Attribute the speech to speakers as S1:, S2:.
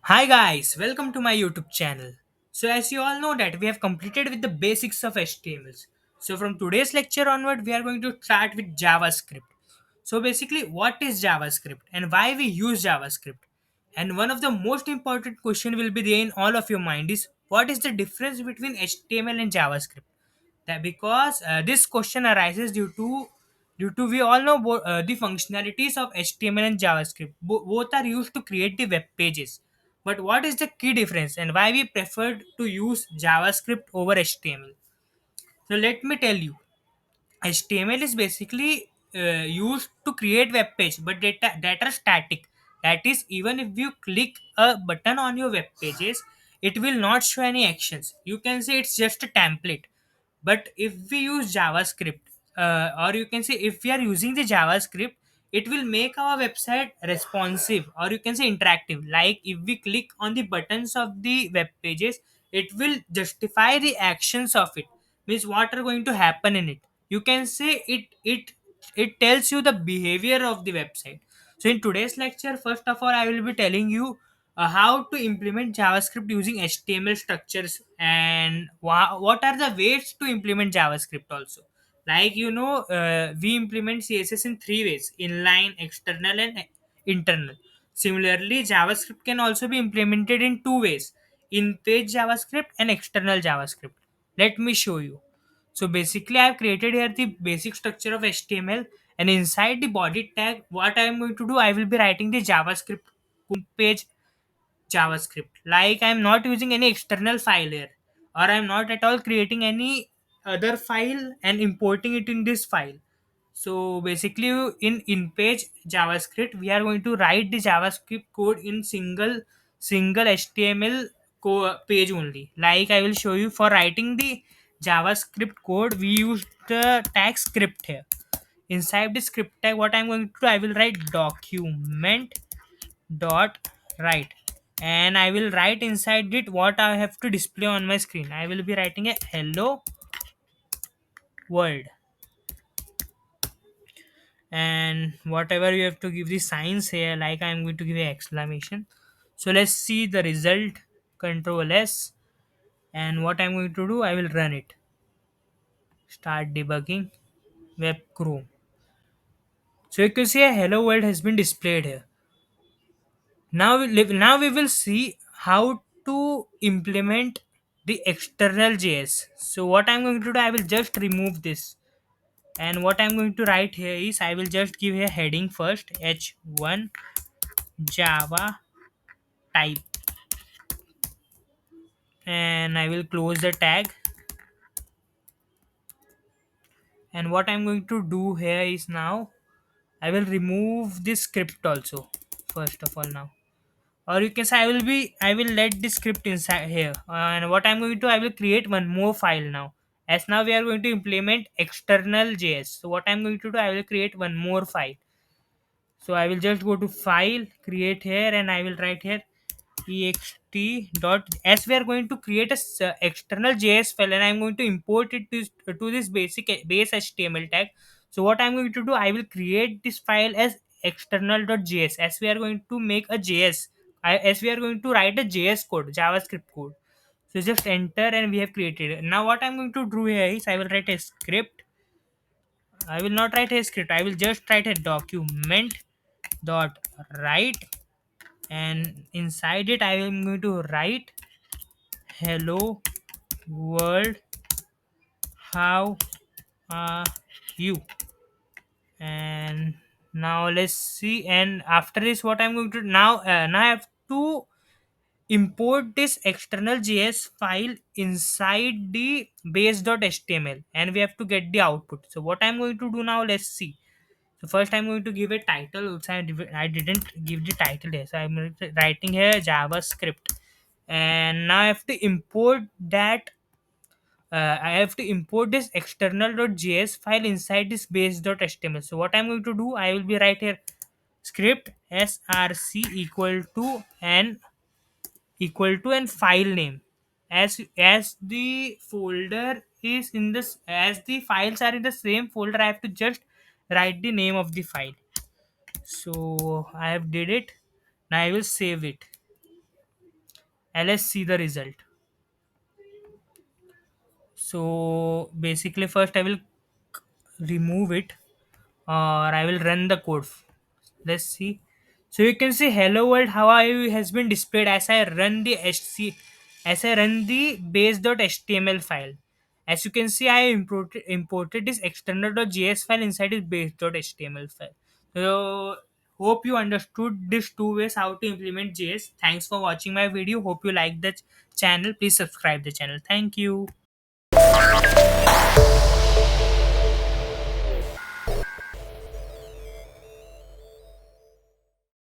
S1: Hi guys, welcome to my YouTube channel. So as you all know that we have completed with the basics of HTMLs. So from today's lecture onward we are going to start with JavaScript. So basically what is JavaScript and why we use JavaScript? And one of the most important question will be there in all of your mind is what is the difference between HTML and JavaScript? That because this question arises due to we all know the functionalities of HTML and JavaScript. Both are used to create the web pages. But what is the key difference and why we prefer to use JavaScript over HTML? So let me tell you. HTML is basically used to create web page, but that are static. That is, even if you click a button on your web pages, it will not show any actions. You can say it's just a template. But if we use JavaScript, or you can say if we are using the JavaScript, it will make our website responsive, or you can say interactive. Like if we click on the buttons of the web pages, it will justify the actions of it. Means what are going to happen in it. You can say it tells you the behavior of the website. So in today's lecture, first of all, I will be telling you how to implement JavaScript using HTML structures and what are the ways to implement JavaScript also. Like we implement CSS in three ways: inline, external, and internal. Similarly, JavaScript can also be implemented in two ways: in-page JavaScript and external JavaScript. Let me show you. So basically, I've created here the basic structure of HTML, and inside the body tag, what I'm going to do, I will be writing the JavaScript page JavaScript. Like I'm not using any external file here, or I'm not at all creating any other file and importing it in this file. So basically, in page JavaScript, we are going to write the JavaScript code in single HTML page only. Like I will show you, for writing the JavaScript code, we use the tag script here. Inside the script tag, what I'm going to do, I will write document dot write, and I will write inside it what I have to display on my screen. I will be writing a hello world, and whatever you have to give the signs here, like I'm going to give a exclamation. So let's see the result. Control S, and what I'm going to do, I will run it. Start debugging. Web Chrome. So you can see a hello world has been displayed here. Now we will see how to implement the external JS. So what I'm going to do, I will just remove this, and what I'm going to write here is I will just give a heading first, H1 Java type, and I will close the tag. And what I'm going to do here is now I will remove this script also, first of all. Now, or you can say I will let the script inside here, and what I'm going to, I will create one more file now. As now we are going to implement external JS, so what I'm going to do, I will create one more file. So I will just go to file, create here, and I will write here ext dot, as we are going to create a external JS file, and I'm going to import it to this base HTML tag. So what I'm going to do, I will create this file as external.js, as we are going to make a JS, as we are going to write a JS code, JavaScript code. So just enter, and we have created it. Now what I'm going to do here is I will write a script. I will not write a script, I will just write a document dot write, and inside it I am going to write hello world, how are you. And now let's see, and after this what I'm going to now I have to import this external JS file inside the base.html, and we have to get the output. So what I'm going to do now, let's see. So first I'm going to give a title. Oops, I didn't give the title here. So I'm writing here JavaScript, and now I have to import that. I have to import this external.js file inside this base.html. So what I'm going to do, I will be right here script src equal to and file name, as the folder is in this, as the files are in the same folder, I have to just write the name of the file. So I have did it. Now I will save it. and let's see the result. So basically first I will remove it, or I will run the code. Let's see. So you can see hello world how are you has been displayed as I run the base.html file. As you can see, I imported this external.js file inside this base.html file. So hope you understood these two ways how to implement JS. Thanks for watching my video. Hope you like the channel. Please subscribe the channel. Thank you.